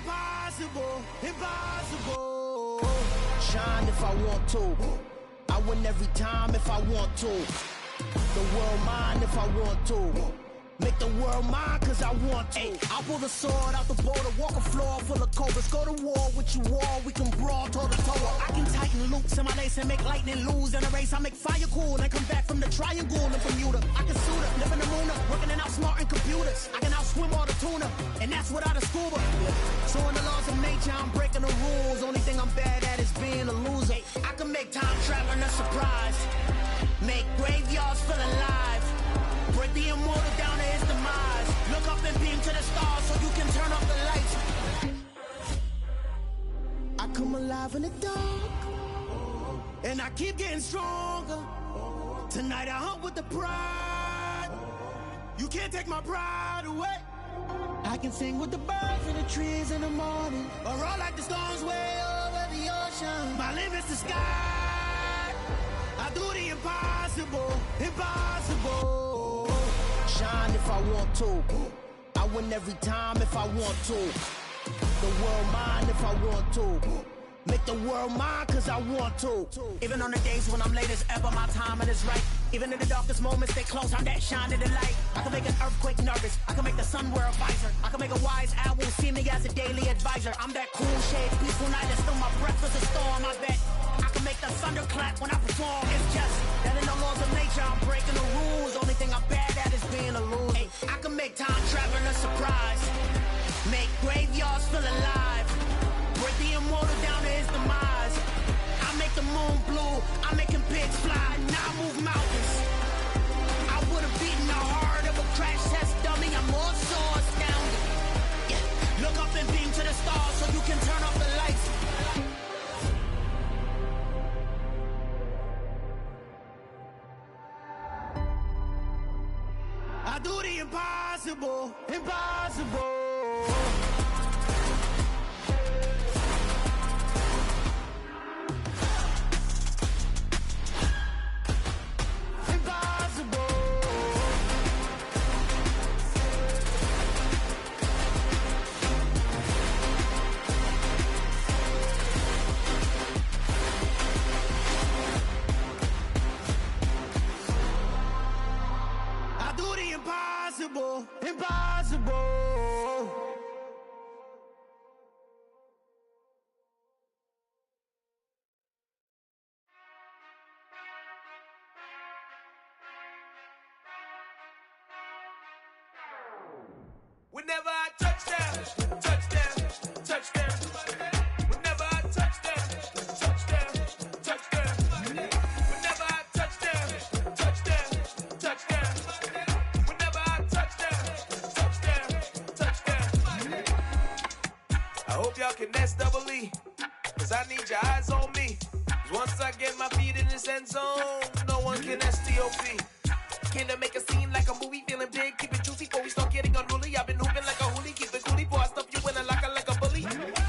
impossible, impossible. Shine if I want to. I win every time if I want to. The world mine if I want to. Make the world mine cause I want to. I'll pull the sword out the border, walk a floor full of cobras. Go to war with you all, we can brawl toe to toe. I can tighten loops in my lace and make lightning lose in a race. I make fire cool and come back from the triangle in Bermuda. I can suit up, live in the moon up, working and outsmarting computers. I can outswim all the tuna, and that's without a scuba. So in the laws of nature, I'm breaking the rules. Only thing I'm bad at is being a loser. I can make time traveling a surprise. Make graveyards feel alive. Break the immortal down to his demise. Look up and beam to the stars so you can turn off the lights. I come alive in the dark, and I keep getting stronger. Tonight I hunt with the pride. You can't take my pride away. I can sing with the birds and the trees in the morning, or roll like the storms way over the ocean. My limit's the sky. I do the impossible, impossible. Shine if I want to. I win every time if I want to. The world mine if I want to. Make the world mine cause I want to. Even on the days when I'm late as ever, my timing is right. Even in the darkest moments, stay close, I'm that shining the light. I can make an earthquake nervous, I can make the sun wear a visor. I can make a wise owl see me as a daily advisor. I'm that cool shade, peaceful night, and still my breath is a storm. I bet I can make the thunder clap when I perform. It's just that in the laws of nature, I'm breaking the rules. Only thing I'm bad at is being a loser. Hey, I can make time traveling a surprise. Make graveyards feel alive. Break the immortal down to his demise. I make the moon blue, I'm making pigs fly. Now I move mountains. I would have beaten the heart of a crash test dummy. I'm more so astounded. Yeah. Look up and beam to the stars so you can turn off the lights. I do the impossible, impossible. Impossible, impossible. Whenever I touchdown, touchdown, touchdown. Whenever I touchdown, touchdown, touchdown. Whenever I touchdown, touchdown, touchdown. Whenever I touchdown, touchdown. I hope y'all can double E, cause I need your eyes on me. Cause once I get my feet in this end zone, no one can STOP. Can I make a scene like a movie, feeling big, keep it juicy before we start getting unruly. I've been hooping like a hoolie, keep it coolie before I stuff you in a locker like a bully.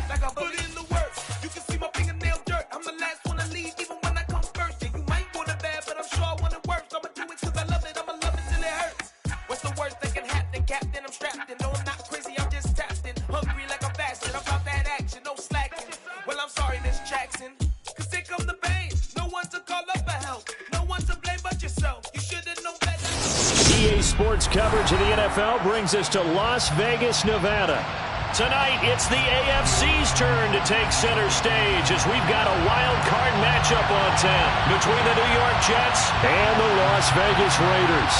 Like a bully in the works, you can see my fingernail dirt. I'm the last one to leave, even when I come first. Yeah, you might want it bad, but I'm sure I want it worse. I'ma do it cause I love it, I'ma love it till it hurts. What's the worst that can happen, Captain? I'm strapped in, no I'm not crazy, I'm just tapped in. Hungry like a bastard, I'm about that action, no slacking. Well, I'm sorry, Miss Jackson, cause here come the pain. No one to call up for help, no one to blame but yourself. You should've known better. EA Sports coverage of the NFL brings us to Las Vegas, Nevada. Tonight, it's the AFC's turn to take center stage as we've got a wild card matchup on tap between the New York Jets and the Las Vegas Raiders.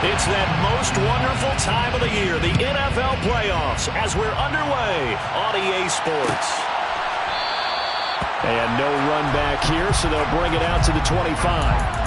It's that most wonderful time of the year, the NFL playoffs, as we're underway on EA Sports. And no run back here, so they'll bring it out to the 25.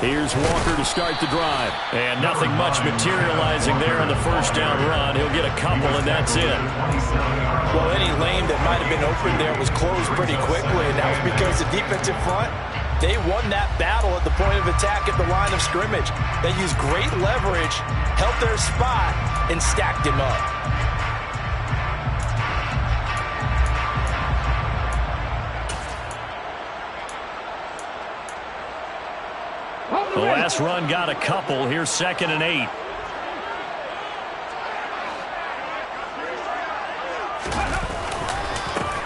Here's Walker to start the drive. And nothing much materializing there on the first down run. He'll get a couple, and that's it. Well, any lane that might have been open there was closed pretty quickly, and that was because the defensive front, they won that battle at the point of attack at the line of scrimmage. They used great leverage, held their spot, and stacked him up. The last run got a couple. Here's 2nd and 8.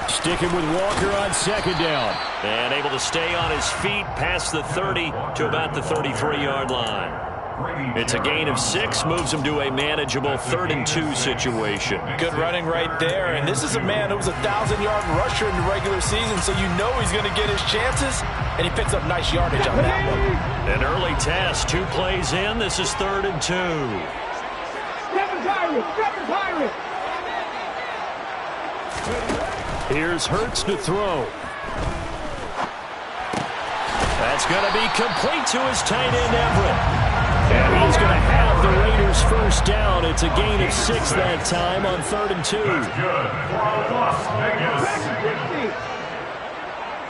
Sticking with Walker on 2nd down. And able to stay on his feet past the 30 to about the 33-yard line. It's a gain of 6, moves him to a manageable 3rd and 2 situation. Good running right there, and this is a man who was a 1,000-yard rusher in the regular season, so you know he's going to get his chances, and he picks up nice yardage on that one. An early test, 2 plays in. This is 3rd and 2. Here's Hurts to throw. That's going to be complete to his tight end, Everett. And he's going to have the Raiders first down. It's a gain of 6 that time on 3rd and 2. That's good for Las Vegas.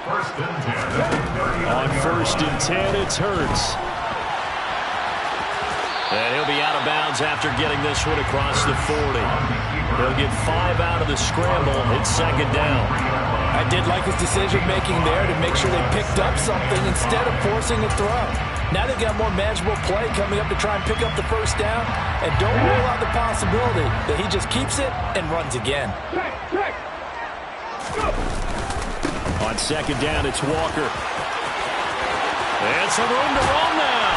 First and 10. On 1st and 10, it's Hurts. And he'll be out of bounds after getting this one across the 40. He'll get 5 out of the scramble. It's 2nd down. I did like his decision-making there to make sure they picked up something instead of forcing a throw. Now they've got more manageable play coming up to try and pick up the first down, and don't rule out the possibility that he just keeps it and runs again. On 2nd down, it's Walker. And some room to roam now.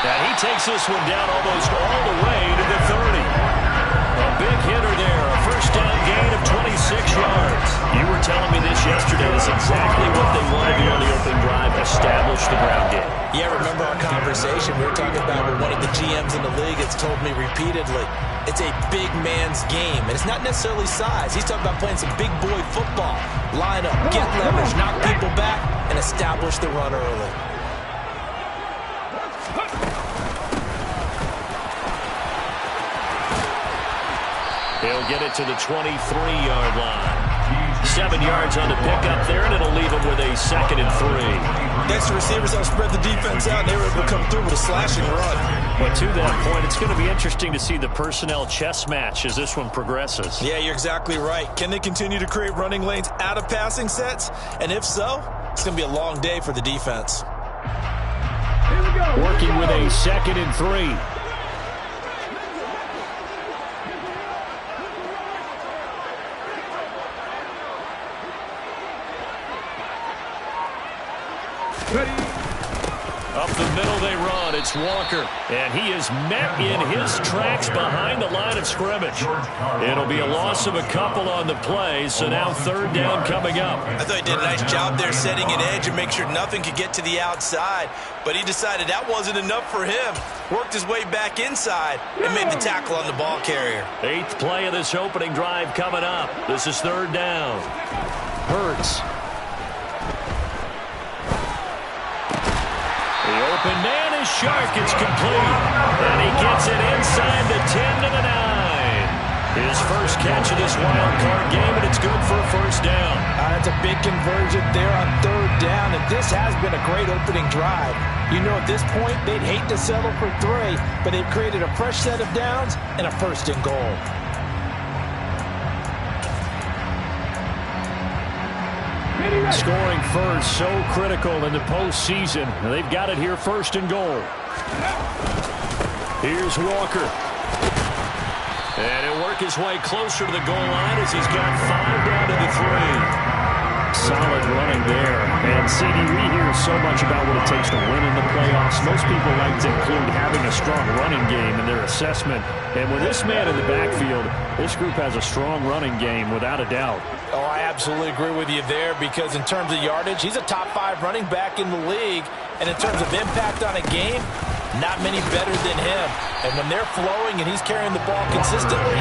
And he takes this one down almost all the way to the 30. A big hitter there, a first down gain of 26 yards. You were telling me this yesterday. That's exactly what they want to do on the opening drive, establish the ground game. Yeah, remember our conversation. We were talking about what one of the GMs in the league has told me repeatedly. It's a big man's game, and it's not necessarily size. He's talking about playing some big boy football. Line up, get leverage, knock people back, and establish the run early. He'll get it to the 23-yard line. 7 yards on the pickup there, and it'll leave him with a 2nd and 3. Next, the receivers have spread the defense out, and they were able to come through with a slashing run. But to that point, it's going to be interesting to see the personnel chess match as this one progresses. Yeah, you're exactly right. Can they continue to create running lanes out of passing sets? And if so, it's going to be a long day for the defense. Working with a 2nd and 3. Up the middle they run. It's Walker. And he is met in his tracks behind the line of scrimmage. It'll be a loss of a couple on the play, so now 3rd down coming up. I thought he did a nice job there setting an edge and make sure nothing could get to the outside. But he decided that wasn't enough for him. Worked his way back inside and made the tackle on the ball carrier. 8th play of this opening drive coming up. This is 3rd down. Hurts. The open man is sharp. It's complete. And he gets it inside the 10 to the 9. His first catch of this wild card game, and it's good for a first down. That's a big conversion there on 3rd down, and this has been a great opening drive. You know, at this point, they'd hate to settle for 3, but they've created a fresh set of downs and a 1st and goal. Scoring first, so critical in the postseason. They've got it here, 1st and goal. Here's Walker. And he'll work his way closer to the goal line as he's got 5 down to the 3. Solid running there. And CD, we hear so much about what it takes to win in the playoffs. Most people like to include having a strong running game in their assessment. And with this man in the backfield, this group has a strong running game without a doubt. Oh, I absolutely agree with you there, because in terms of yardage, he's a top 5 running back in the league. And in terms of impact on a game, Not many better than him. And when they're flowing and he's carrying the ball consistently,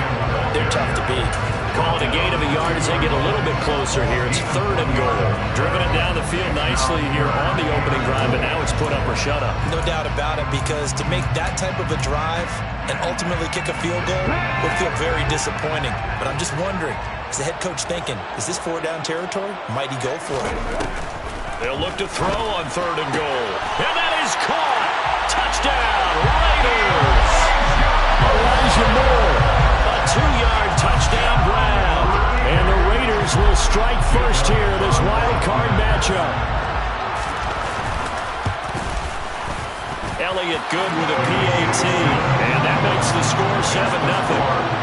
they're tough to beat. Calling a gain of a yard as they get a little bit closer here. It's 3rd and goal. Driven it down the field nicely here on the opening drive, and now it's put up or shut up. No doubt about it, because to make that type of a drive and ultimately kick a field goal would feel very disappointing. But I'm just wondering, is the head coach thinking, is this 4-down territory? Might he go for it? They'll look to throw on 3rd and goal. And that is caught. Touchdown, Raiders. Elijah Moore. A 2-yard touchdown grab. And the Raiders will strike first here, this wild card matchup. Elliott good with a PAT. And that makes the score 7-0.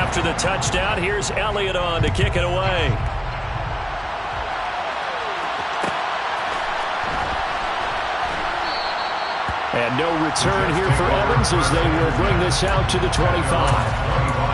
After the touchdown, here's Elliott on to kick it away. And no return here for Evans as they will bring this out to the 25.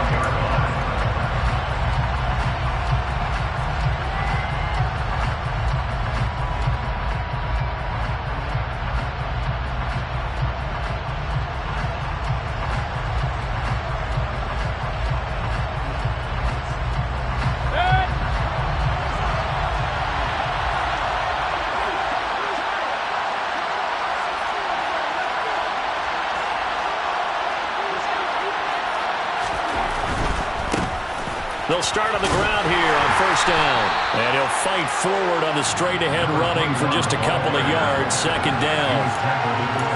They'll start on the ground here on 1st down. And he'll fight forward on the straight-ahead running for just a couple of yards. 2nd down.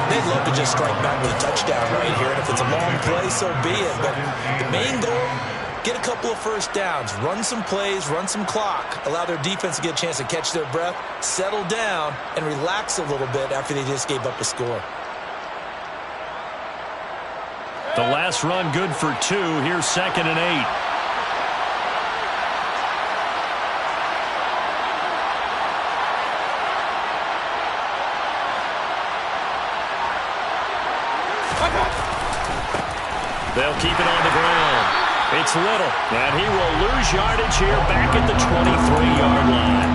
They'd love to just strike back with a touchdown right here. And if it's a long play, so be it. But the main goal, get a couple of 1st downs. Run some plays, run some clock. Allow their defense to get a chance to catch their breath, settle down, and relax a little bit after they just gave up a score. The last run good for 2. Here's 2nd and 8. They'll keep it on the ground. It's Little, and he will lose yardage here back at the 23-yard line.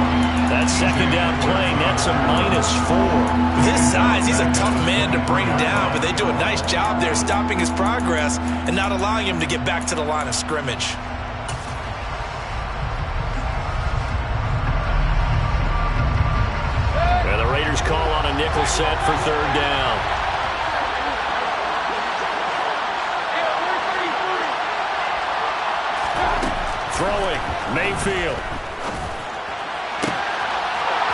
That 2nd down play nets a -4. This size, he's a tough man to bring down, but they do a nice job there stopping his progress and not allowing him to get back to the line of scrimmage. And the Raiders call on a nickel set for 3rd down. Throwing, Mayfield.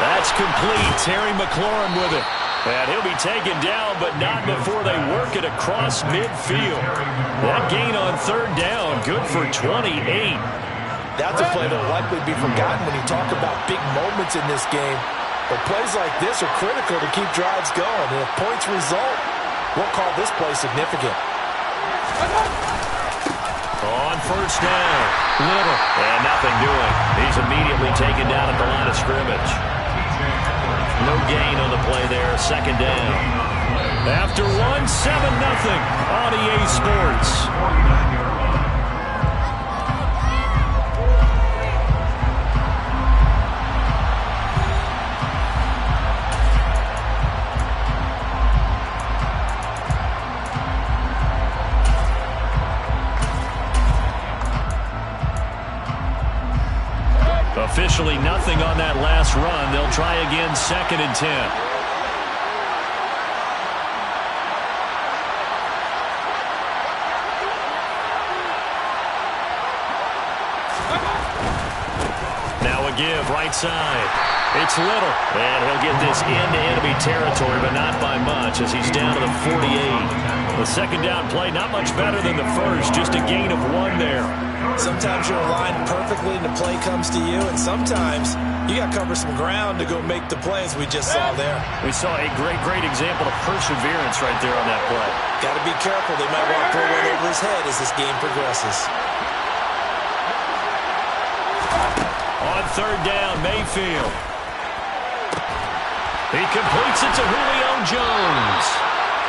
That's complete. Terry McLaurin with it. And he'll be taken down, but not before they work it across midfield. That gain on 3rd down, good for 28. That's a play that will likely be forgotten when you talk about big moments in this game. But plays like this are critical to keep drives going. And if points result, we'll call this play significant. On 1st down, Little. And nothing doing. He's immediately taken down at the line of scrimmage. No gain on the play there. 2nd down. After 1, 7-0 on EA Sports. Officially nothing on that last run. They'll try again, 2nd and 10. Now a give, right side. It's Little, and he'll get this into enemy territory, but not by much as he's down to the 48. The 2nd down play, not much better than the first, just a gain of 1 there. Sometimes you're aligned perfectly and the play comes to you, and sometimes you got to cover some ground to go make the plays we just saw there. We saw a great example of perseverance right there on that play. Got to be careful. They might want to throw one over his head as this game progresses. On third down. Mayfield. He completes it to Julio Jones.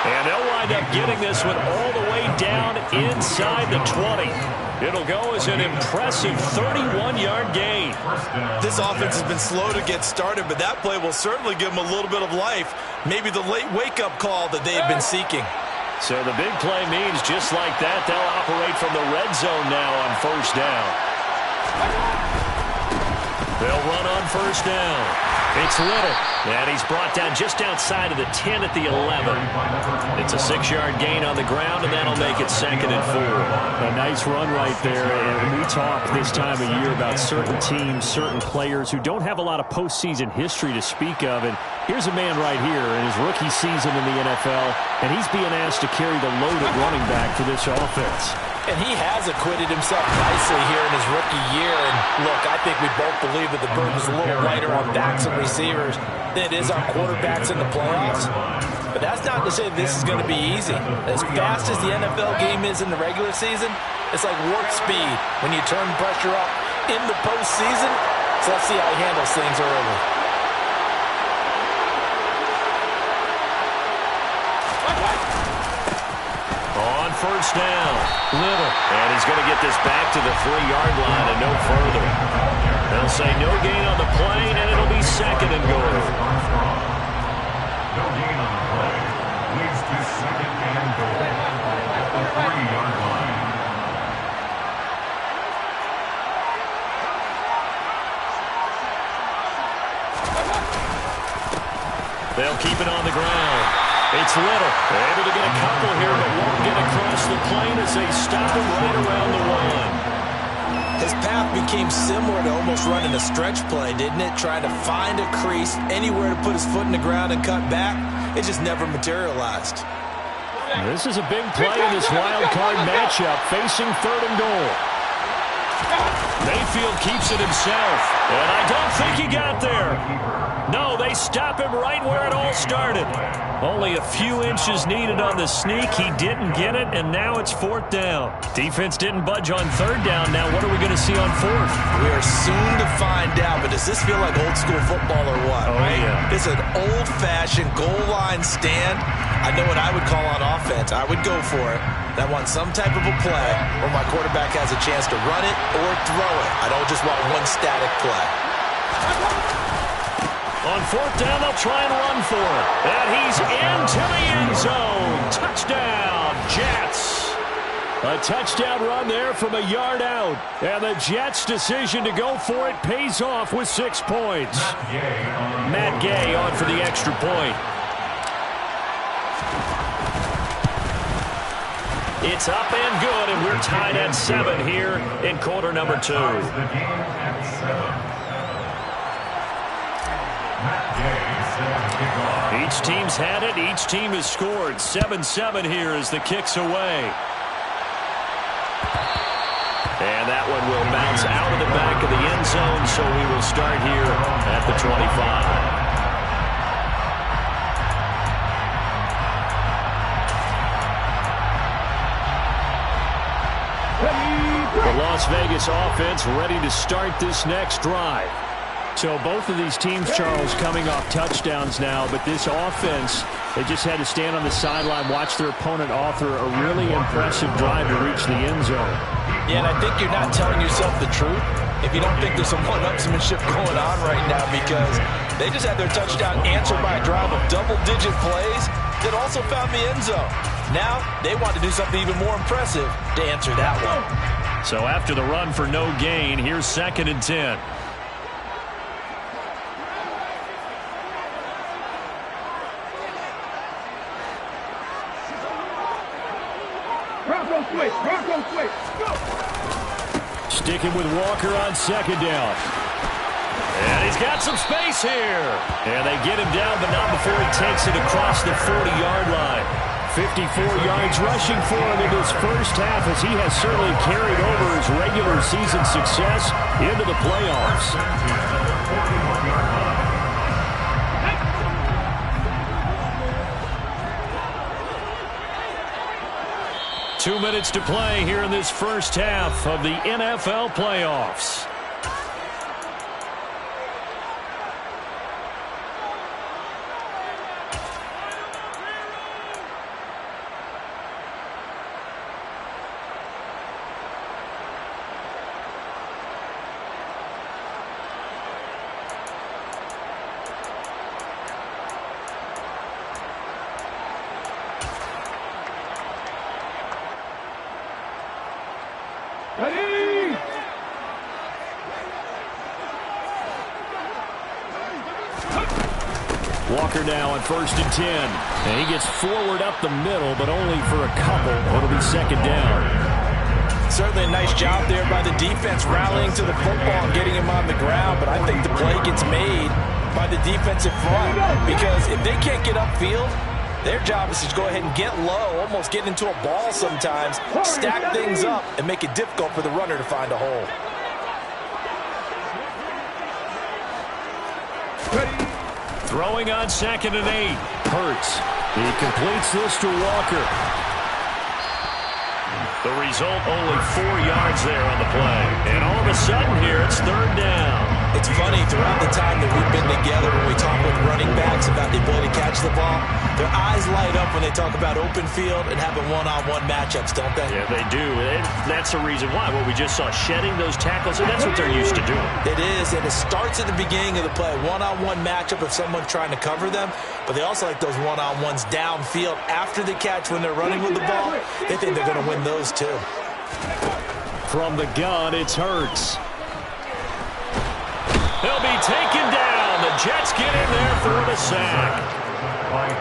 And they'll wind up getting this one all the way down inside the 20. It'll go as an impressive 31-yard gain. This offense has been slow to get started, but that play will certainly give them a little bit of life. Maybe the late wake-up call that they've been seeking. So the big play means just like that, they'll operate from the red zone now on first down. They'll run on first down. It's Little, and he's brought down just outside of the 10 at the 11. It's a 6-yard gain on the ground, and that'll make it 2nd and 4. A nice run right there, and we talk this time of year about certain teams, certain players who don't have a lot of postseason history to speak of, and here's a man right here in his rookie season in the NFL, and he's being asked to carry the load at running back for this offense. And he has acquitted himself nicely here in his rookie year. And look, I think we both believe that the burden is a little lighter on backs and receivers than it is on quarterbacks in the playoffs. But that's not to say this is going to be easy. As fast as the NFL game is in the regular season, it's like warp speed when you turn pressure up in the postseason. So let's see how he handles things early. On first down, Little. And he's going to get this back to the 3-yard line and no further. They'll say no gain on the play, and it'll be 2nd and goal. No gain on the play. Leads to 2nd and goal at the 3-yard line. They'll keep it on the ground. It's Little. Able to get a couple here, but won't get across the plane as they stop him right around the 1. His path became similar to almost running a stretch play, didn't it? Trying to find a crease, anywhere to put his foot in the ground and cut back. It just never materialized. This is a big play in this wild card matchup, facing 3rd and goal. Mayfield keeps it himself, and I don't think he got there. No, they stop him right where it all started. Only a few inches needed on the sneak. He didn't get it, and now it's 4th down. Defense didn't budge on 3rd down. Now what are we going to see on 4th? We are soon to find out, but does this feel like old school football or what? Oh, right? Yeah. It's an old-fashioned goal line stand. I know what I would call on offense. I would go for it. I want some type of a play where my quarterback has a chance to run it or throw it. I don't just want one static play. On 4th down, they'll try and run for it. And he's into the end zone. Touchdown, Jets. A touchdown run there from a yard out. And the Jets' decision to go for it pays off with 6 points. Matt Gay on for the extra point. It's up and good, and we're tied at 7 here in quarter number 2. Each team's had it. Each team has scored. 7-7 here as the kick's away. And that one will bounce out of the back of the end zone, so we will start here at the 25. The Las Vegas offense ready to start this next drive. So both of these teams, Charles, coming off touchdowns now, but this offense, they just had to stand on the sideline, watch their opponent author a really impressive drive to reach the end zone. Yeah, and I think you're not telling yourself the truth if you don't think there's some one-upsmanship going on right now, because they just had their touchdown answered by a drive of double-digit plays that also found the end zone. Now they want to do something even more impressive to answer that one. So after the run for no gain, here's 2nd and 10. Sticking with Walker on 2nd down. And he's got some space here. And they get him down, but not before he takes it across the 40-yard line. 54 yards rushing for him in this first half, as he has certainly carried over his regular season success into the playoffs. 2 minutes to play here in this first half of the NFL playoffs. Walker now on 1st and 10. And he gets forward up the middle, but only for a couple. It'll be 2nd down. Certainly a nice job there by the defense rallying to the football and getting him on the ground. But I think the play gets made by the defensive front, because if they can't get upfield, their job is to go ahead and get low, almost get into a ball sometimes, stack things up, and make it difficult for the runner to find a hole. Throwing on 2nd and 8. Hurts. He completes this to Walker. The result, only 4 yards there on the play. And all of a sudden here, it's 3rd down. It's funny, throughout the time that we've been together, when we talk with running backs about the ability to catch the ball, their eyes light up when they talk about open field and having one-on-one matchups, don't they? Yeah, they do. And that's the reason why. What we just saw, shedding those tackles, and that's what they're used to doing. It is, and it starts at the beginning of the play. One-on-one matchup if someone's trying to cover them, but they also like those one-on-ones downfield after the catch when they're running with the ball. They think they're going to win those too. From the gun, it's Hurts. He'll be taken down. The Jets get in there for the sack.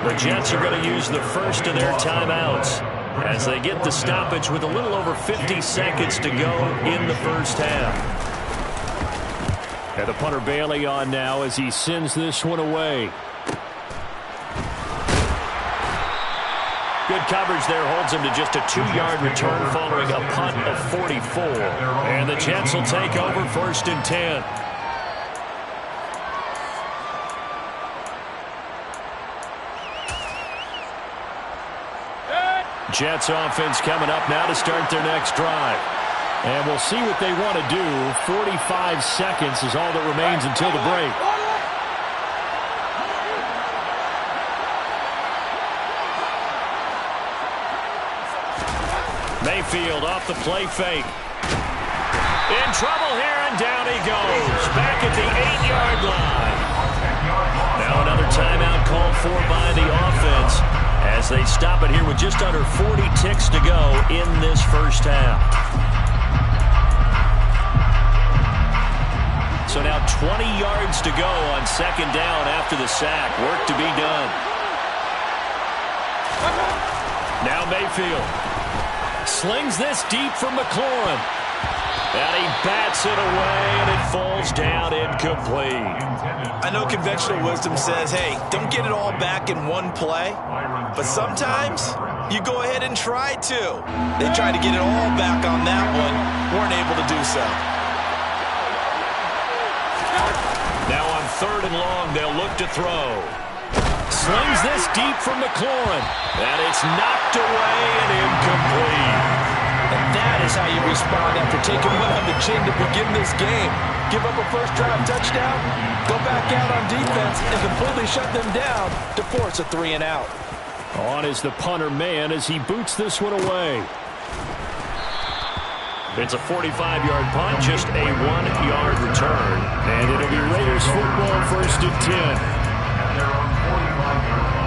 The Jets are going to use the first of their timeouts as they get the stoppage with a little over 50 seconds to go in the first half. And the punter Bailey on now as he sends this one away. Good coverage there, holds him to just a 2-yard return following a punt of 44. And the Jets will take over 1st and 10. Jets offense coming up now to start their next drive. And we'll see what they want to do. 45 seconds is all that remains until the break. Mayfield off the play fake. In trouble here, and down he goes. Back at the 8-yard line. Now another timeout called for by the offense as they stop it here with just under 40 ticks to go in this first half. So now 20 yards to go on 2nd down after the sack. Work to be done. Now Mayfield slings this deep from McLaurin. And he bats it away, and it falls down incomplete. I know conventional wisdom says, hey, don't get it all back in one play. But sometimes you go ahead and try to. They tried to get it all back on that one. Weren't able to do so. Now on 3rd and long, they'll look to throw. Slings this deep from McLaurin. And it's knocked away and incomplete. And that is how you respond after taking one on the chin to begin this game. Give up a first drive touchdown, go back out on defense, and completely shut them down to force a 3-and-out. On is the punter man as he boots this one away. It's a 45-yard punt, just a 1-yard return. And it'll be Raiders football 1st and 10. And they're on 45-yard line.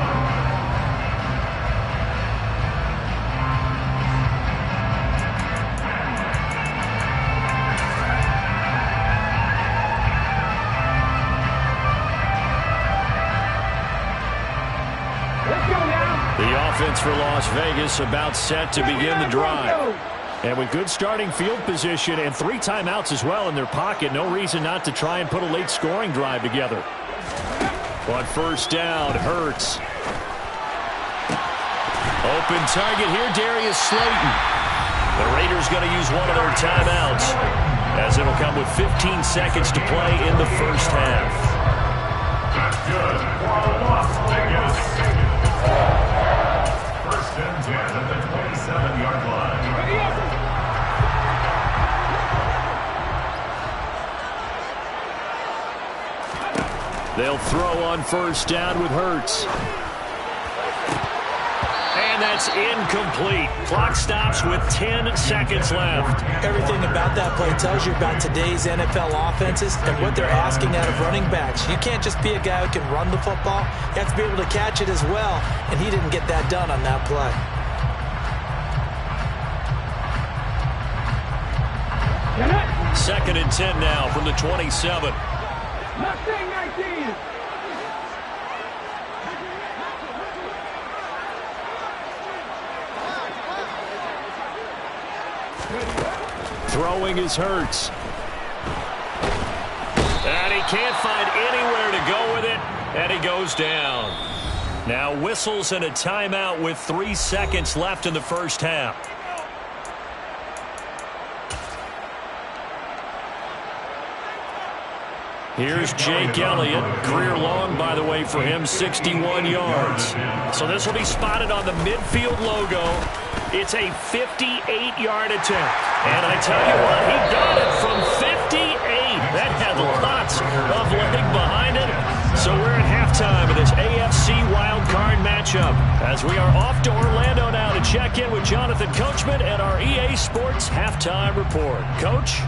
The offense for Las Vegas about set to begin the drive. And with good starting field position and 3 timeouts as well in their pocket, no reason not to try and put a late scoring drive together. On 1st down, Hurts. Open target here, Darius Slayton. The Raiders going to use one of their timeouts as it'll come with 15 seconds to play in the first half. That's good for Las Vegas. 1st and 10 at the 27-yard line. They'll throw on 1st down with Hurts. And that's incomplete. Clock stops with 10 seconds left. Everything about that play tells you about today's NFL offenses and what they're asking out of running backs. You can't just be a guy who can run the football. You have to be able to catch it as well, and he didn't get that done on that play. 2nd and 10 now from the 27. Throwing is Hurts. And he can't find anywhere to go with it, and he goes down. Now whistles and a timeout with 3 seconds left in the first half. Here's Jake Elliott. Career long, by the way, for him, 61 yards. So this will be spotted on the midfield logo. It's a 58-yard attempt. And I tell you what, he got it from 58. That had lots of leg behind it. So we're at halftime of this AFC wildcard matchup as we are off to Orlando now to check in with Jonathan Coachman and our EA Sports Halftime Report. Coach?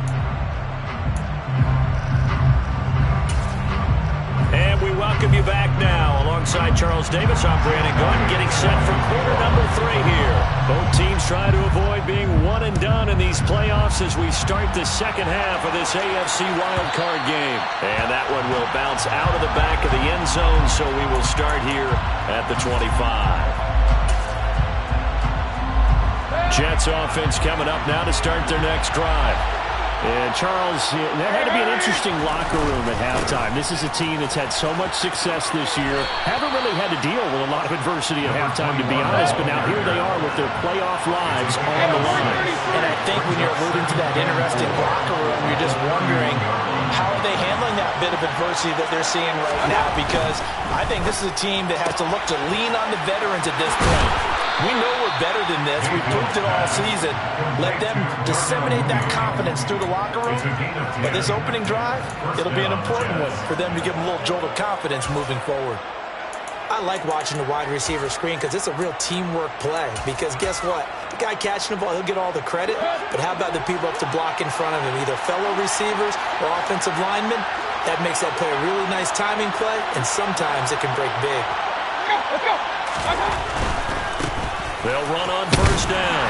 And we welcome you back now. Alongside Charles Davis, I'm Brandon Gordon, getting set for quarter number 3 here. Both teams trying to avoid being one and done in these playoffs as we start the second half of this AFC wildcard game. And that one will bounce out of the back of the end zone, so we will start here at the 25. Jets offense coming up now to start their next drive. And, Charles, that had to be an interesting locker room at halftime. This is a team that's had so much success this year. Haven't really had to deal with a lot of adversity at halftime, to be honest. But now here they are with their playoff lives on the line. And I think when you're alluding to that interesting locker room, you're just wondering how are they handling that bit of adversity that they're seeing right now? Because I think this is a team that has to look to lean on the veterans at this point. We know we're better than this. We've proved it all season. Let them disseminate that confidence through the locker room. But this opening drive, it'll be an important one for them to give them a little jolt of confidence moving forward. I like watching the wide receiver screen because it's a real teamwork play. Because guess what? The guy catching the ball, he'll get all the credit. But how about the people up to block in front of him, either fellow receivers or offensive linemen? That makes that play a really nice timing play, and sometimes it can break big. Let's go. They'll run on first down.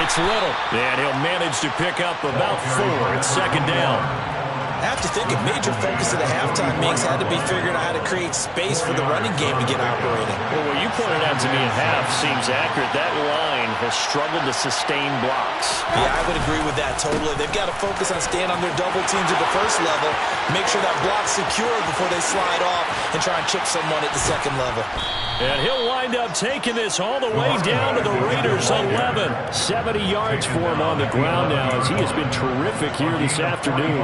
It's Little, and he'll manage to pick up about 4. It's 2nd down. I have to think a major focus of the halftime meetings had to be figuring out how to create space for the running game to get operating. Well, what you pointed out to me at half seems accurate. That line has struggled to sustain blocks. Yeah, I would agree with that totally. They've got to focus on staying on their double teams at the first level, make sure that block's secure before they slide off and try and chip someone at the second level. And he'll wind up taking this all the way down to the Raiders' 11. 70 yards for him on the ground now as he has been terrific here this afternoon.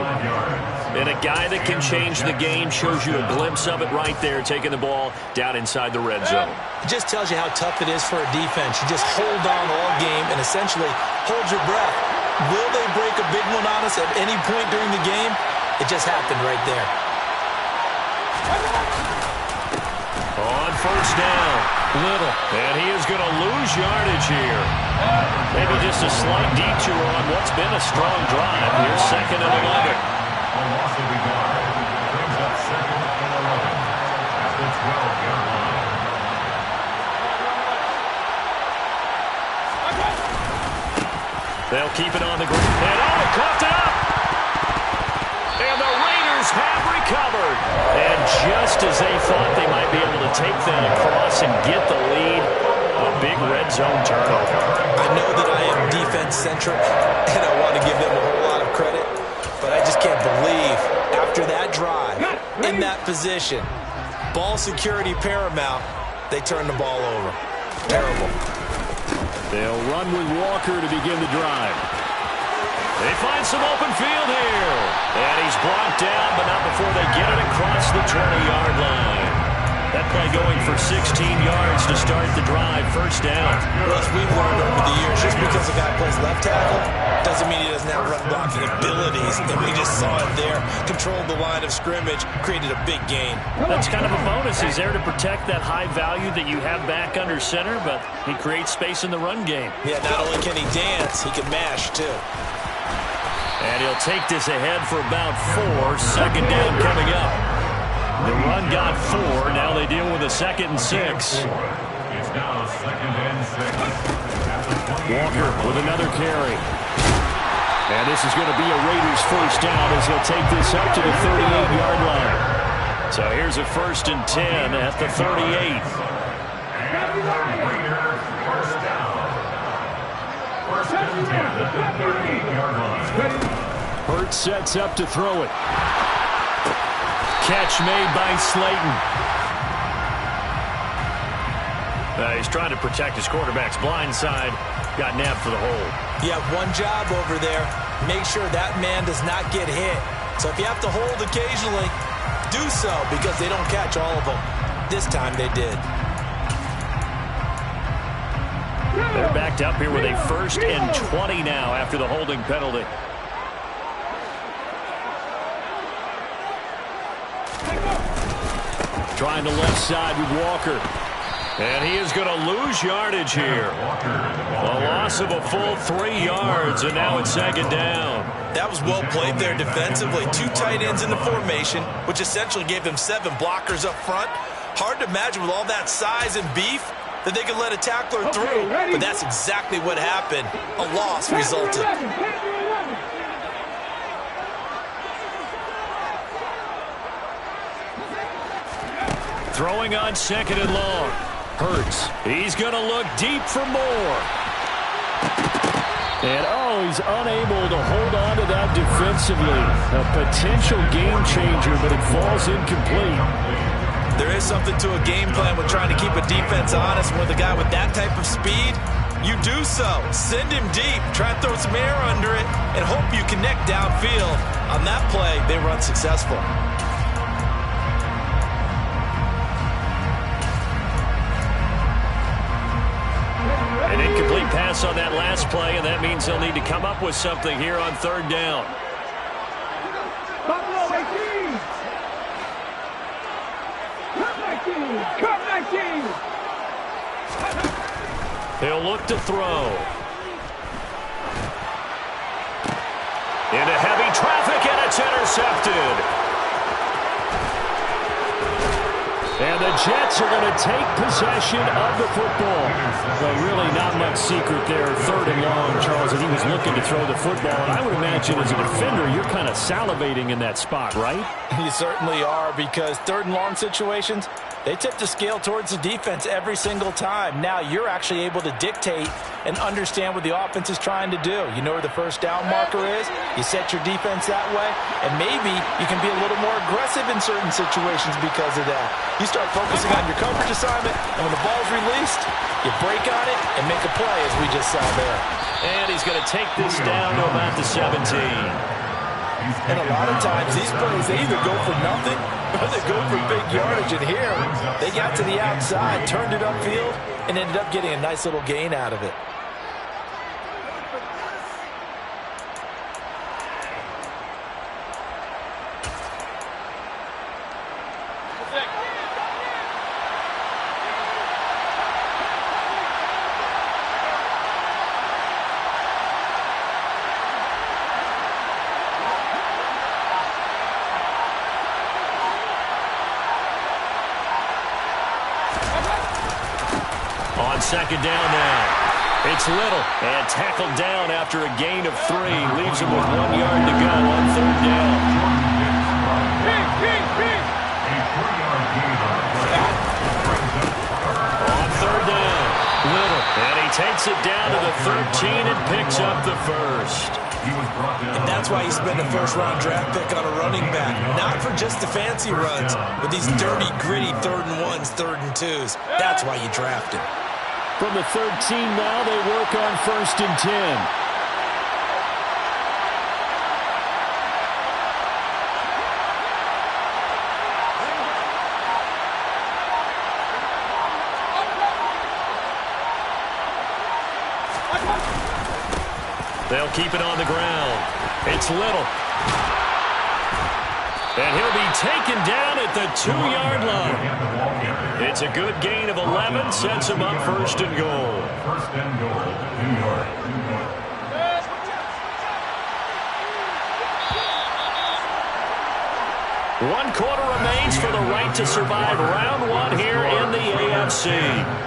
And a guy that can change the game, shows you a glimpse of it right there, taking the ball down inside the red zone. It just tells you how tough it is for a defense. You just hold on all game and essentially hold your breath. Will they break a big one on us at any point during the game? It just happened right there. On first down, Little. And he is going to lose yardage here. Maybe just a slight detour on what's been a strong drive. Here's 2nd and 11. A loss of the yard brings up 2nd and 11 at the 12-yard line. They'll keep it on the ground. And oh, coughed it up! And the Raiders have recovered. And just as they thought they might be able to take that across and get the lead, a big red zone turnover. I know that I am defense-centric, and I want to give them a whole lot of credit, but I just can't believe after that drive, in that position, ball security paramount, they turn the ball over. Terrible. They'll run with Walker to begin the drive. They find some open field here. And he's blocked down, but not before they get it across the 20-yard line. That play going for 16 yards to start the drive. First down. Well, as we've learned over the years, just because a guy plays left tackle doesn't mean he doesn't have run blocking abilities. And we just saw it there. Controlled the line of scrimmage, created a big gain. That's kind of a bonus. He's there to protect that high value that you have back under center, but he creates space in the run game. Yeah, not only can he dance, he can mash, too. And he'll take this ahead for about 4. 2nd down coming up. The run got 4. Now they deal with a 2nd and 6. It's now 2nd and 6. Walker with another carry. And this is going to be a Raiders first down as they'll take this up to the 38-yard line. So here's a 1st and 10 at the 38. And the Raiders first down. 1st and 10 at the 38-yard line. Hurts sets up to throw it. Catch made by Slayton. He's trying to protect his quarterback's blind side. Got nabbed for the hold. You have one job over there. Make sure that man does not get hit. So if you have to hold occasionally, do so, because they don't catch all of them. This time they did. They're backed up here with a 1st and 20 now after the holding penalty. Trying the left side with Walker. And he is going to lose yardage here. A loss of a full 3 yards, and now it's 2nd down. That was well played there defensively. 2 tight ends in the formation, which essentially gave them 7 blockers up front. Hard to imagine with all that size and beef that they could let a tackler through. But that's exactly what happened. A loss resulted. Throwing on 2nd and long. Hurts. He's going to look deep for more. And, he's unable to hold on to that defensively. A potential game changer, but it falls incomplete. There is something to a game plan with trying to keep a defense honest. With a guy with that type of speed, you do so. Send him deep. Try and throw some air under it and hope you connect downfield. On that play, they run successful. An incomplete pass on that last play, and that means they'll need to come up with something here on 3rd down. He'll look to throw. Into heavy traffic, and it's intercepted. And the Jets are going to take possession of the football. Well, really not much secret there. 3rd and long, Charles, and he was looking to throw the football. And I would imagine as a defender, you're kind of salivating in that spot, right? You certainly are, because 3rd and long situations, they tip the scale towards the defense every single time. Now you're actually able to dictate and understand what the offense is trying to do. You know where the 1st down marker is. You set your defense that way, and maybe you can be a little more aggressive in certain situations because of that. You start focusing on your coverage assignment, and when the ball's released, you break on it and make a play, as we just saw there. And he's going to take this down to about the 17. And a lot of times, these plays, they either go for nothing or they go for big yardage. And here, they got to the outside, turned it upfield, and ended up getting a nice little gain out of it. On 2nd down now. It's Little, and tackled down after a gain of 3. Leaves him with 1 yard to go on 3rd down. On 3rd down, Little, and he takes it down to the 13 and picks up the 1st. And that's why you spend a 1st-round draft pick on a running back. Not for just the fancy runs, but these dirty, gritty 3rd and 1s, 3rd and 2s. That's why you draft him. From the 13 now, they work on 1st and 10. They'll keep it on the ground. It's Little. And he'll be taken down at the 2-yard line. It's a good gain of 11, sets him up 1st and goal. 1st and goal, New York. One quarter remains for the right to survive round 1 here in the AFC.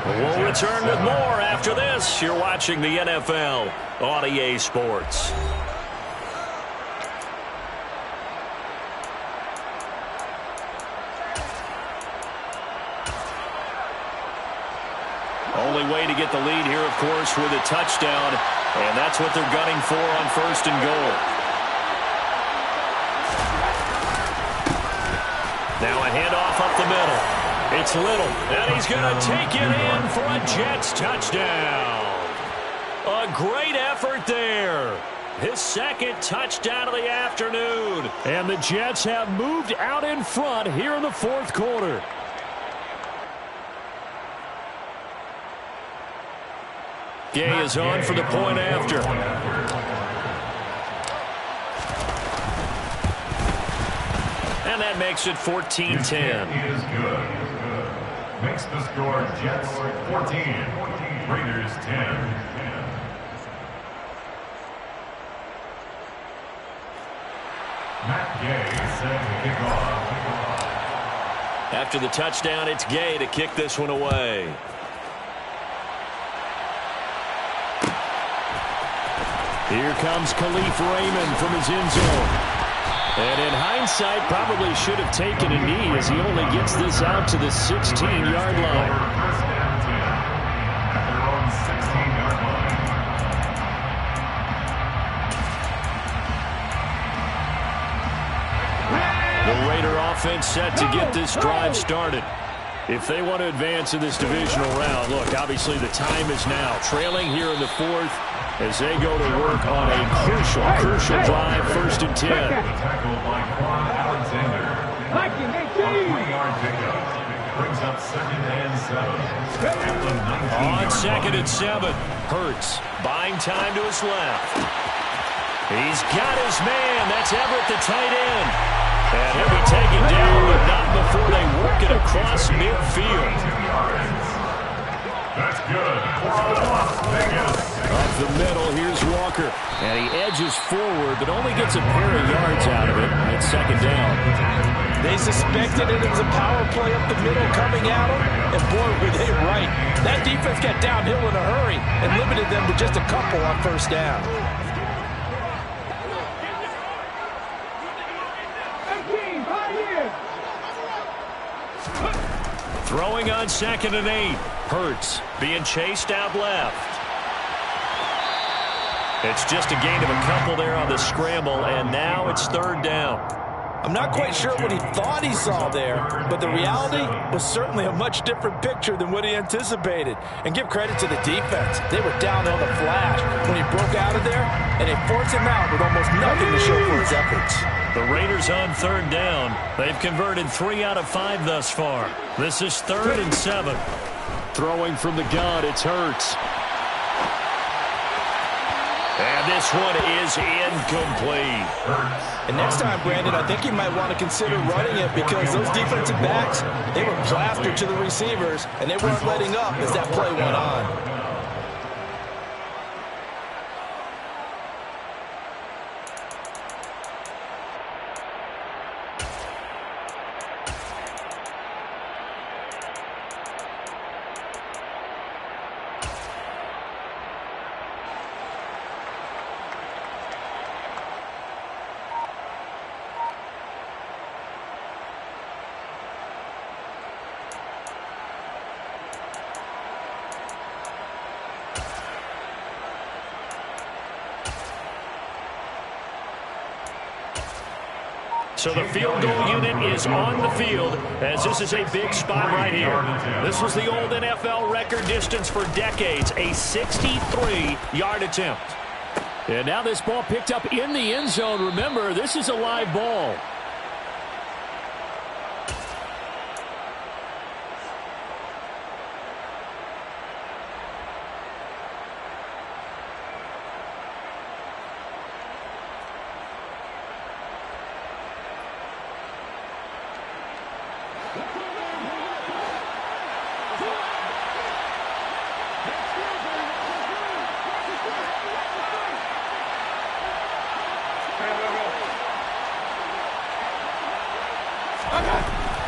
We'll return with more after this. You're watching the NFL on EA Sports. Only way to get the lead here, of course, with a touchdown, and that's what they're gunning for on 1st and goal. Now a handoff up the middle. It's Little, and he's going to take it in for a Jets touchdown. A great effort there. His 2nd touchdown of the afternoon. And the Jets have moved out in front here in the 4th quarter. Gay is on for the point after. And that makes it 14-10. Is good. Makes the score Jets 14, Raiders 10. Matt Gay set to kick off. After the touchdown, it's Gay to kick this one away. Here comes Khalif Raymond from his end zone. And in hindsight, probably should have taken a knee as he only gets this out to the 16-yard line. First down 10 at their own 16-yard line. The Raider offense set to get this drive started. If they want to advance in this divisional round, look, obviously the time is now. Trailing here in the 4th as they go to work on a crucial drive, 1st and 10. Tackled by Quan Alexander. A 3-yard pickup. Brings up 2nd and 7. At the 19-yard On 2nd line. and 7, Hurts buying time to his left. He's got his man. That's Everett, the tight end. And he'll be taken down, but not before they work it across midfield. 2 yards. That's good for Las Vegas. Up the middle, here's Walker. And he edges forward, but only gets a pair of yards out of it. And it's 2nd down. They suspected it was a power play up the middle coming at them, and boy, were they right. That defense got downhill in a hurry and limited them to just a couple on 1st down. Throwing on 2nd and 8. Hurts being chased out left. It's just a gain of a couple there on the scramble, and now it's 3rd down. I'm not quite sure what he thought he saw there, but the reality was certainly a much different picture than what he anticipated. And give credit to the defense. They were down on the flash when he broke out of there, and they forced him out with almost nothing to show for his efforts. The Raiders on 3rd down. They've converted 3 out of 5 thus far. This is 3rd and 7. Throwing from the gun, it's Hurts. And this one is incomplete. And next time, Brandon, I think you might want to consider running it because those defensive backs, they were plastered to the receivers, and they weren't letting up as that play went on. So the field goal unit is on the field as this is a big spot right here. This was the old NFL record distance for decades, a 63-yard attempt. And now this ball picked up in the end zone. Remember, this is a live ball.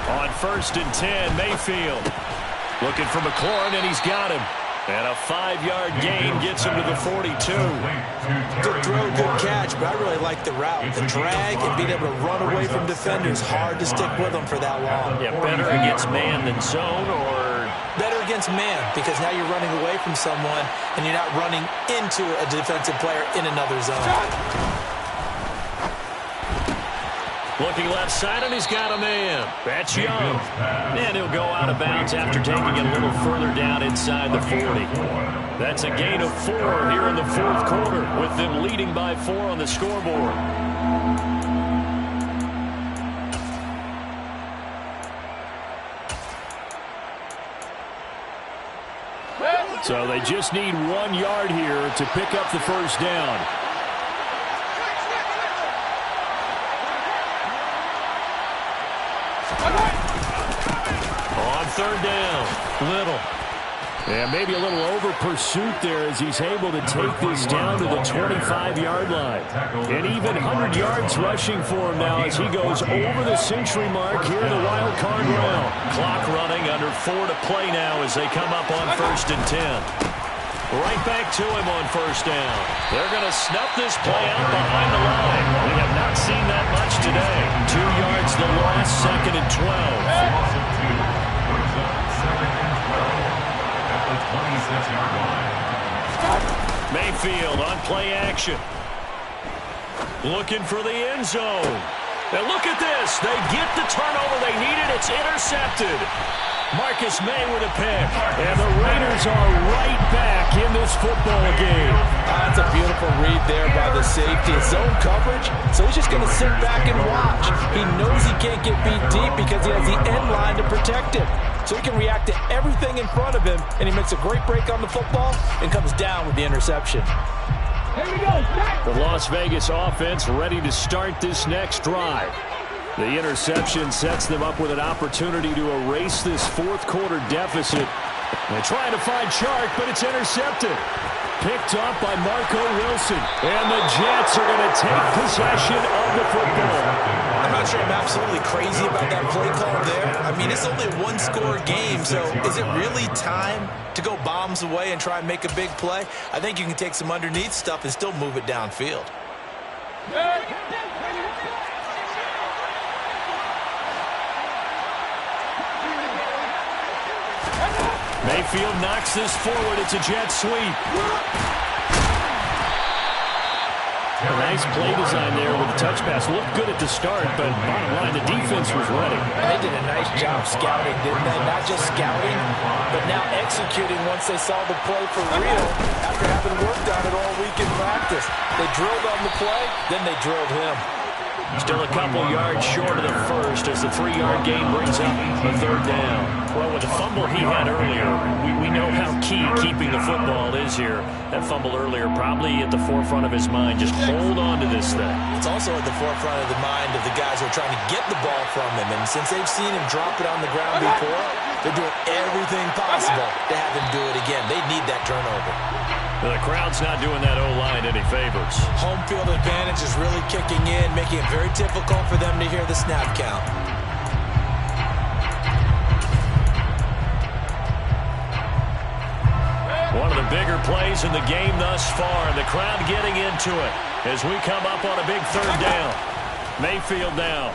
On 1st and 10, Mayfield looking for McLaurin, and he's got him. And a 5-yard gain gets him to the 42. Good throw, good catch, but I really like the route. The drag and being able to run away from defenders, hard to stick with them for that long. Yeah, better against man than zone, or Better against man because now you're running away from someone and you're not running into a defensive player in another zone. Looking left side, and he's got a man. That's Young. And he'll go out of bounds after taking it a little further down inside the 40. That's a gain of 4 here in the fourth quarter, with them leading by 4 on the scoreboard. So they just need 1 yard here to pick up the first down. On third down, Little. And maybe a little over pursuit there as he's able to take this down to the 25-yard line. And even 100 yards rushing for him now as he goes over the century mark here in the wild card round. Clock running, under 4 to play now as they come up on 1st and 10. Right back to him on first down. They're going to snuff this play out behind the line. We have not seen that much today. 2 yards the loss, 2nd and 12. Mayfield on play action. Looking for the end zone. And look at this. They get the turnover they needed. It's intercepted. Marcus May with a pick. And the Raiders are right back in this football game. That's a beautiful read there by the safety. Zone coverage, so he's just going to sit back and watch. He knows he can't get beat deep because he has the end line to protect him. So he can react to everything in front of him, and he makes a great break on the football and comes down with the interception. Here we go. The Las Vegas offense ready to start this next drive. The interception sets them up with an opportunity to erase this fourth quarter deficit. They're trying to find Chark, but it's intercepted. Picked off by Marco Wilson. And the Jets are going to take possession of the football. I'm not sure I'm absolutely crazy about that play call there. I mean, it's only a one-score game, so is it really time to go bombs away and try and make a big play? I think you can take some underneath stuff and still move it downfield. Mayfield knocks this forward. It's a jet sweep. A nice play design there with the touch pass. Looked good at the start, but bottom line, the defense was ready. They did a nice job scouting, didn't they? Not just scouting, but now executing once they saw the play for real after having worked on it all week in practice. They drilled on the play, then they drilled him. Still a couple yards short of the first as the 3-yard gain brings up a third down. Well, with the fumble he had earlier, we know how key keeping the football is here. That fumble earlier probably at the forefront of his mind. Just hold on to this thing. It's also at the forefront of the mind of the guys who are trying to get the ball from him. And since they've seen him drop it on the ground before, they're doing everything possible to have him do it again. They need that turnover. The crowd's not doing that O-line any favors. Home field advantage is really kicking in, making it very difficult for them to hear the snap count. One of the bigger plays in the game thus far. The crowd getting into it as we come up on a big third down. Mayfield now.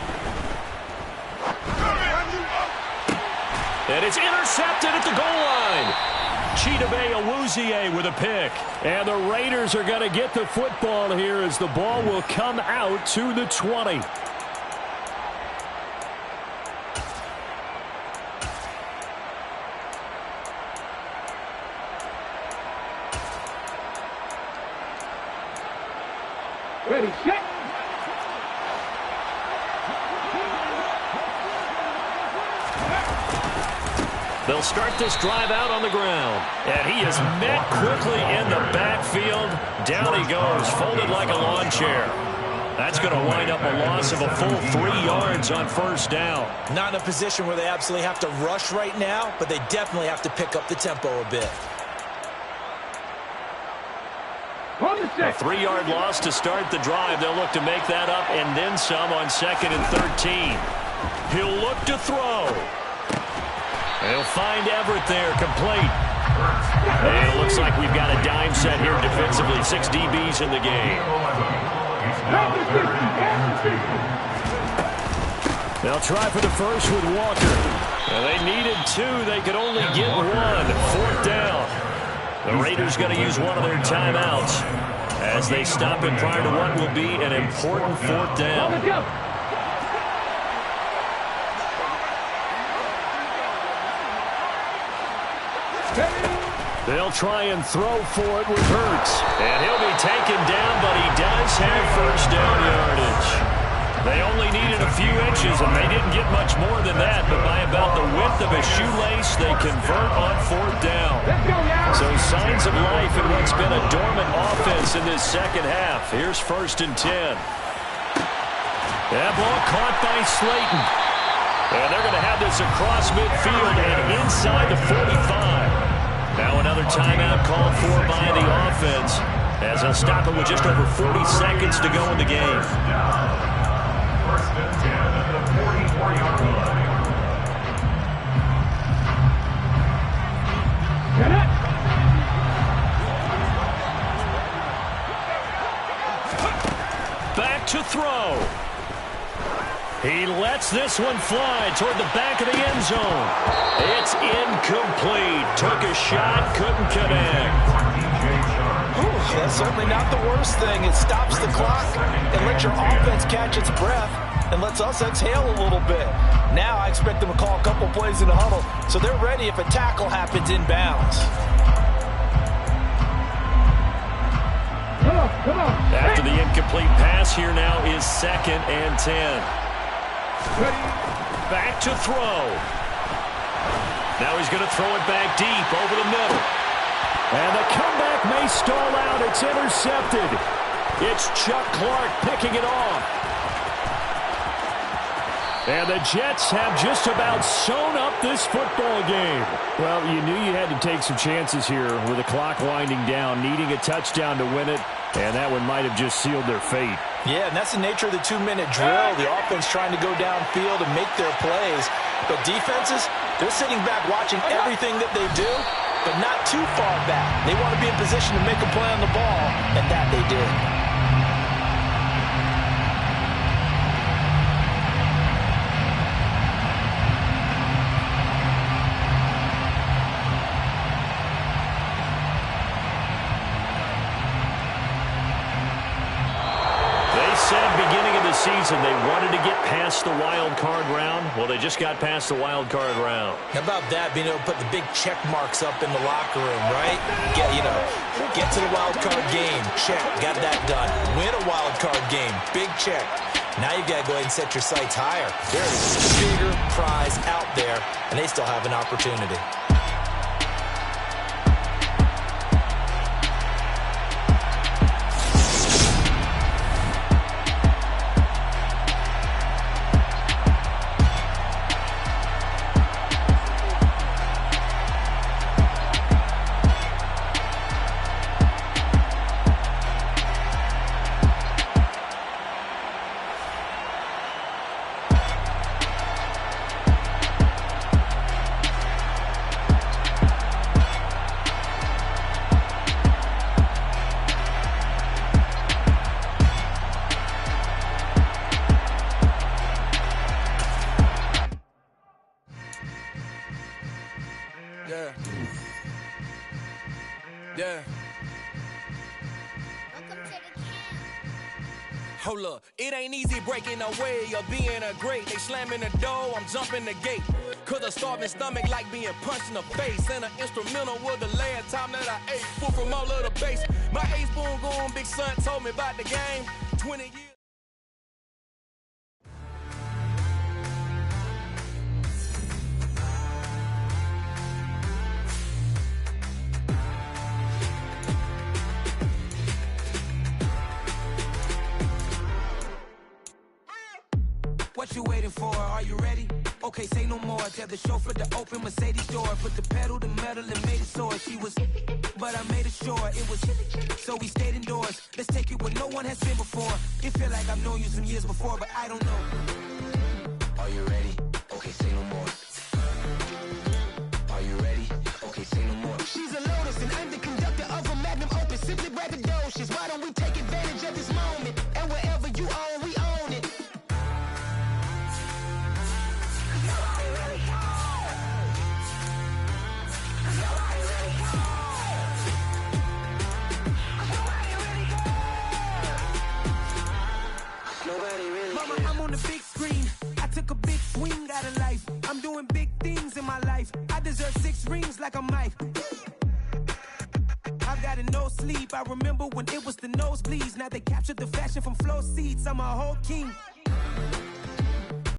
And it's intercepted at the goal line. Chidobe Awuzie with a pick. And the Raiders are going to get the football here as the ball will come out to the 20. Ready, set. They'll start this drive out on the ground. And he is met quickly in the backfield. Down he goes, folded like a lawn chair. That's going to wind up a loss of a full 3 yards on first down. Not in a position where they absolutely have to rush right now, but they definitely have to pick up the tempo a bit. A 3-yard loss to start the drive. They'll look to make that up and then some on 2nd and 13. He'll look to throw. They'll find Everett there, complete. And it looks like we've got a dime set here defensively. 6 DBs in the game. They'll try for the first with Walker. Well, they needed 2. They could only get 1. 4th down. The Raiders going to use one of their timeouts as they stop it prior to what will be an important 4th down. They'll try and throw for it with Hurts. And he'll be taken down, but he does have first down yardage. They only needed a few inches, and they didn't get much more than that. But by about the width of a shoelace, they convert on 4th down. So signs of life in what's been a dormant offense in this second half. Here's 1st and 10. That ball caught by Slayton. And they're going to have this across midfield and inside the 45. Now another timeout called for by the offense as they'll stop it with just over 40 seconds to go in the game. 1st and 10 at the 44-yard line. Back to throw. He lets this one fly toward the back of the end zone. It's incomplete. Took a shot, couldn't connect. That's certainly not the worst thing. It stops the clock and lets your offense catch its breath and lets us exhale a little bit. Now I expect them to call a couple plays in the huddle so they're ready if a tackle happens inbounds. Come on. After the incomplete pass, here now is 2nd and 10. Back to throw. Now he's going to throw it back deep over the middle. And the comeback may stall out. It's intercepted. It's Chuck Clark picking it off. And the Jets have just about sewn up this football game. Well, you knew you had to take some chances here with the clock winding down, needing a touchdown to win it, and that one might have just sealed their fate. Yeah, and that's the nature of the 2-minute drill. The offense trying to go downfield and make their plays. But defenses, they're sitting back watching everything that they do, but not too far back. They want to be in position to make a play on the ball, and that they did. Season they wanted to get past the wild card round. Well, they just got past the wild card round. How about that, being able to put the big check marks up in the locker room, right? Get to the wild card game, check, got that done. Win a wild card game, big check. Now you've got to go ahead and set your sights higher. There is a bigger prize out there, and they still have an opportunity. Hold up, it ain't easy breaking away or being a great. They slamming the door, I'm jumping the gate. Cause a starving stomach like being punched in the face. And an instrumental was the last time that I ate. Food from all of the base. My A-spoon goon, big son told me about the game. 20 years. What you waiting for? Are you ready? Okay, say no more. Tell the chauffeur to open Mercedes door. Put the pedal to metal and made it soar. She was, but I made it sure it was. So we stayed indoors. Let's take it where no one has been before. It feel like I've known you some years before, but I don't know. Are you ready? Okay, say no more. Are you ready? Okay, say no more. She's a Lotus and I'm the conductor of a magnum opus. Simply braggadocious. Why don't we take advantage of this moment? And wherever you own, we own it. took a big swing out of life. I'm doing big things in my life. I deserve 6 rings like a Mike. I've got a no sleep. I remember when it was the nosebleeds. Now they captured the fashion from flow seats. I'm a whole king.